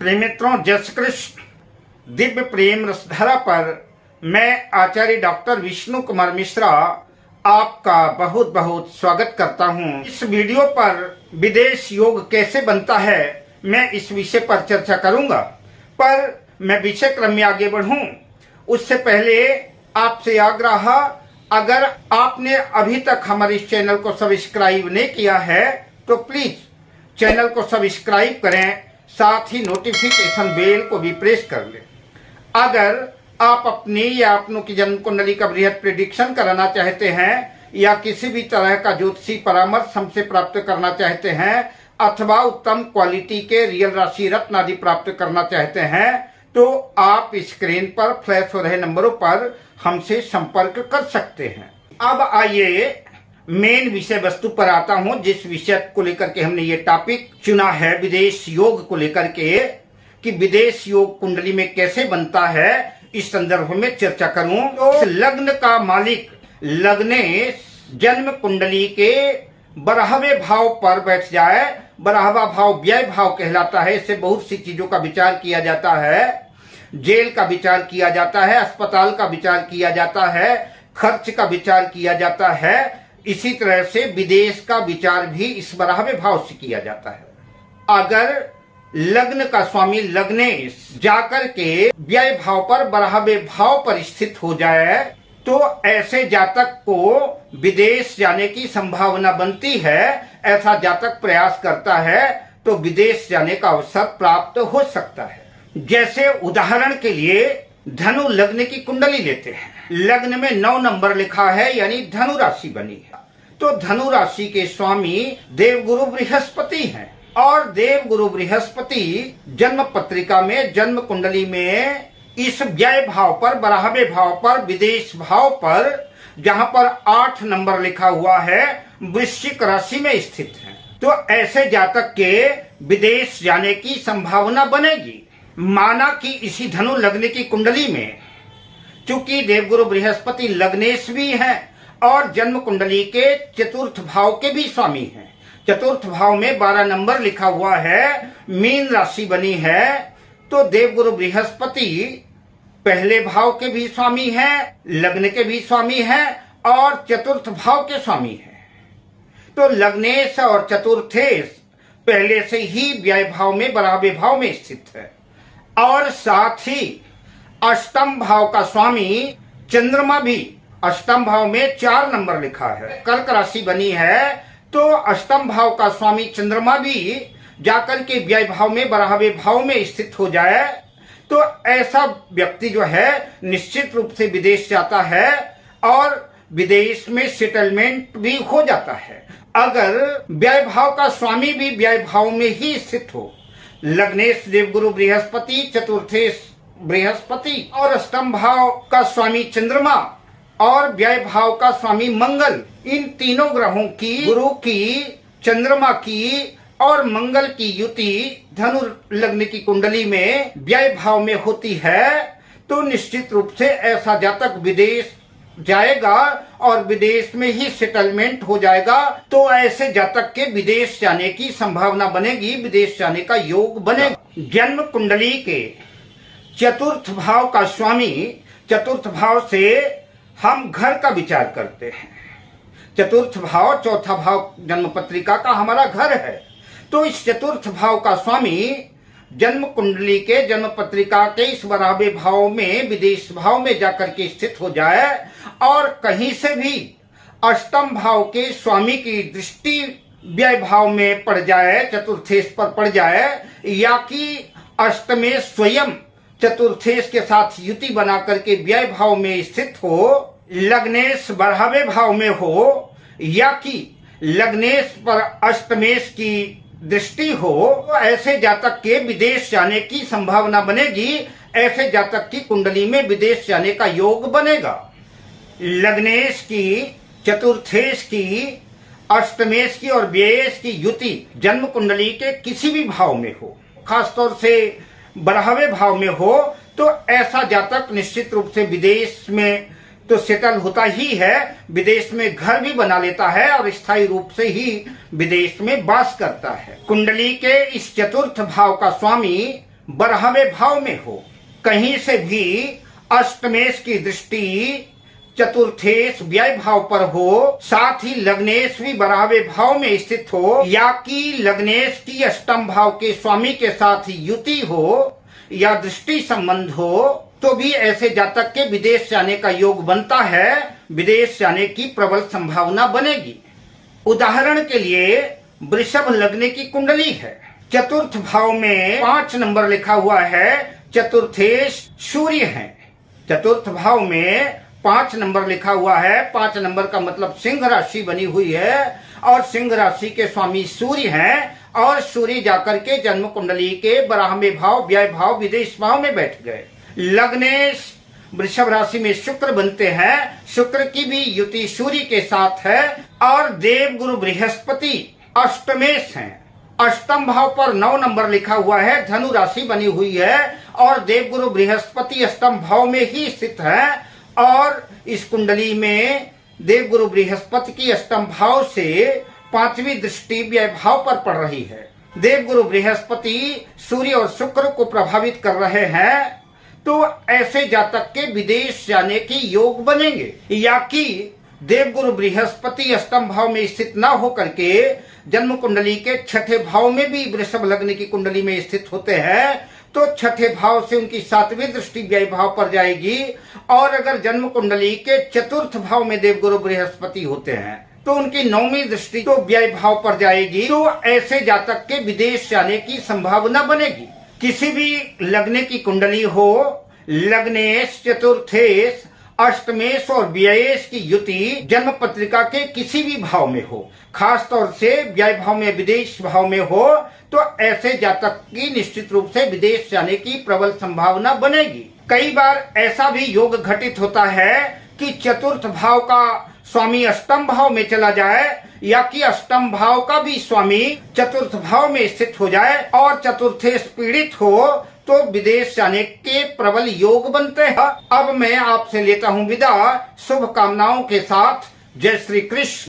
प्रेम मित्रों, जय श्री कृष्ण। दिव्य प्रेम रसधारा पर मैं आचार्य डॉक्टर विष्णु कुमार मिश्रा आपका बहुत बहुत स्वागत करता हूं। इस वीडियो पर विदेश योग कैसे बनता है, मैं इस विषय पर चर्चा करूंगा। पर मैं विषय क्रम में आगे बढ़ूं उससे पहले आपसे आग्रह, अगर आपने अभी तक हमारे इस चैनल को सब्सक्राइब नहीं किया है तो प्लीज चैनल को सब्सक्राइब करें, साथ ही नोटिफिकेशन बेल को भी प्रेस कर लें। अगर आप अपनी या अपनों की जन्म कुंडली का बृहद प्रेडिक्शन कराना चाहते हैं या किसी भी तरह का ज्योतिषी परामर्श हमसे प्राप्त करना चाहते हैं अथवा उत्तम क्वालिटी के रियल राशि रत्न आदि प्राप्त करना चाहते हैं तो आप स्क्रीन पर फ्लैश हो रहे नंबरों पर हमसे संपर्क कर सकते हैं। अब आइए मेन विषय वस्तु पर आता हूं, जिस विषय को लेकर के हमने ये टॉपिक चुना है विदेश योग को लेकर के, कि विदेश योग कुंडली में कैसे बनता है, इस संदर्भ में चर्चा करूं। तो लग्न का मालिक लग्नेश जन्म कुंडली के 12वें भाव पर बैठ जाए। 12वां भाव व्यय भाव कहलाता है। इससे बहुत सी चीजों का विचार किया जाता है। जेल का विचार किया जाता है, अस्पताल का विचार किया जाता है, खर्च का विचार किया जाता है। इसी तरह से विदेश का विचार भी इस 12वें भाव से किया जाता है। अगर लग्न का स्वामी लग्नेश जाकर के व्यय भाव पर 12वें भाव पर स्थित हो जाए तो ऐसे जातक को विदेश जाने की संभावना बनती है। ऐसा जातक प्रयास करता है तो विदेश जाने का अवसर प्राप्त हो सकता है। जैसे उदाहरण के लिए धनु लग्न की कुंडली लेते हैं। लग्न में 9 नंबर लिखा है, यानी धनु राशि बनी है। तो धनु राशि के स्वामी देवगुरु बृहस्पति हैं और देवगुरु बृहस्पति जन्म पत्रिका में जन्म कुंडली में इस व्यय भाव पर 12वें भाव पर विदेश भाव पर जहां पर 8 नंबर लिखा हुआ है वृश्चिक राशि में स्थित है। तो ऐसे जातक के विदेश जाने की संभावना बनेगी। माना कि इसी धनु लग्न की कुंडली में चूंकि देवगुरु बृहस्पति लग्नेश भी हैं और जन्म कुंडली के चतुर्थ भाव के भी स्वामी हैं। चतुर्थ भाव में 12 नंबर लिखा हुआ है, मीन राशि बनी है। तो देवगुरु बृहस्पति पहले भाव के भी स्वामी हैं, लग्न के भी स्वामी हैं और चतुर्थ भाव के स्वामी हैं। तो लग्नेश और चतुर्थेश पहले से ही व्यय भाव में 12वें भाव में स्थित है और साथ ही अष्टम भाव का स्वामी चंद्रमा भी अष्टम भाव में 4 नंबर लिखा है। कर्क राशि बनी है तो अष्टम भाव का स्वामी चंद्रमा भी जाकर के व्यय भाव में 12वें भाव में स्थित हो जाए तो ऐसा व्यक्ति जो है निश्चित रूप से विदेश जाता है और विदेश में सेटलमेंट भी हो जाता है। अगर व्यय भाव का स्वामी भी व्यय भाव में ही स्थित हो, लग्नेश देवगुरु बृहस्पति, चतुर्थेश बृहस्पति और अष्टम भाव का स्वामी चंद्रमा और व्यय भाव का स्वामी मंगल, इन तीनों ग्रहों की, गुरु की, चंद्रमा की और मंगल की युति धनु लग्न की कुंडली में व्यय भाव में होती है तो निश्चित रूप से ऐसा जातक विदेश जाएगा और विदेश में ही सेटलमेंट हो जाएगा। तो ऐसे जातक के विदेश जाने की संभावना बनेगी, विदेश जाने का योग बनेगा। जन्म कुंडली के चतुर्थ भाव का स्वामी, चतुर्थ भाव से हम घर का विचार करते हैं। चतुर्थ भाव, चौथा भाव जन्म पत्रिका का हमारा घर है। तो इस चतुर्थ भाव का स्वामी जन्म कुंडली के जन्म पत्रिका के इस 12वें भाव में विदेश भाव में जाकर के स्थित हो जाए और कहीं से भी अष्टम भाव के स्वामी की दृष्टि व्यय भाव में पड़ जाए, चतुर्थेश पर पड़ जाए, या कि अष्टमेश स्वयं चतुर्थेश के साथ युति बना करके व्यय भाव में स्थित हो, लग्नेश 12वें भाव में हो, या कि लग्नेश पर अष्टमेश की दृष्टि हो, तो ऐसे जातक के विदेश जाने की संभावना बनेगी। ऐसे जातक की कुंडली में विदेश जाने का योग बनेगा। लग्नेश की, चतुर्थेश की, अष्टमेश की और व्ययेश की युति जन्म कुंडली के किसी भी भाव में हो, खासतौर से 12वें भाव में हो, तो ऐसा जातक निश्चित रूप से विदेश में तो सेटल होता ही है, विदेश में घर भी बना लेता है और स्थायी रूप से ही विदेश में वास करता है। कुंडली के इस चतुर्थ भाव का स्वामी 12वें भाव में हो, कहीं से भी अष्टमेश की दृष्टि चतुर्थेश व्यय भाव पर हो, साथ ही लग्नेश भी 12वें भाव में स्थित हो, या कि लग्नेश की अष्टम भाव के स्वामी के साथ युति हो या दृष्टि संबंध हो, तो भी ऐसे जातक के विदेश जाने का योग बनता है, विदेश जाने की प्रबल संभावना बनेगी। उदाहरण के लिए वृषभ लग्न की कुंडली है, चतुर्थ भाव में 5 नंबर लिखा हुआ है, चतुर्थेश सूर्य है। चतुर्थ भाव में 5 नंबर लिखा हुआ है, 5 नंबर का मतलब सिंह राशि बनी हुई है और सिंह राशि के स्वामी सूर्य हैं, और सूर्य जाकर के जन्म कुंडली के 12वें भाव व्यय भाव विदेश भाव में बैठ गए। लग्नेश वृषभ राशि में शुक्र बनते हैं, शुक्र की भी युति सूर्य के साथ है, और देव गुरु बृहस्पति अष्टमेश हैं। अष्टम भाव पर 9 नंबर लिखा हुआ है, धनु राशि बनी हुई है और देव गुरु बृहस्पति अष्टम भाव में ही स्थित है, और इस कुंडली में देव गुरु बृहस्पति की अष्टम भाव से 5वीं दृष्टि व्यय भाव पर पड़ रही है। देव गुरु बृहस्पति सूर्य और शुक्र को प्रभावित कर रहे हैं, तो ऐसे जातक के विदेश जाने के योग बनेंगे। या कि देव गुरु बृहस्पति अष्टम भाव में स्थित न होकर के जन्म कुंडली के 6ठे भाव में भी वृषभ लग्न की कुंडली में स्थित होते हैं, तो 6ठे भाव से उनकी 7वीं दृष्टि व्यय भाव पर जाएगी, और अगर जन्म कुंडली के चतुर्थ भाव में देव गुरु बृहस्पति होते हैं तो उनकी 9वीं दृष्टि तो व्यय भाव पर जाएगी, तो ऐसे जातक के विदेश जाने की संभावना बनेगी। किसी भी लग्न की कुंडली हो, लग्नेश चतुर्थेश अष्टमेश और व्ययेश की युति जन्म पत्रिका के किसी भी भाव में हो, खास तौर से व्यय भाव में विदेश भाव में हो, तो ऐसे जातक की निश्चित रूप से विदेश जाने की प्रबल संभावना बनेगी। कई बार ऐसा भी योग घटित होता है कि चतुर्थ भाव का स्वामी अष्टम भाव में चला जाए, या कि अष्टम भाव का भी स्वामी चतुर्थ भाव में स्थित हो जाए और चतुर्थेश पीड़ित हो, तो विदेश जाने के प्रबल योग बनते हैं। अब मैं आपसे लेता हूं विदा, शुभकामनाओं के साथ। जय श्री कृष्ण।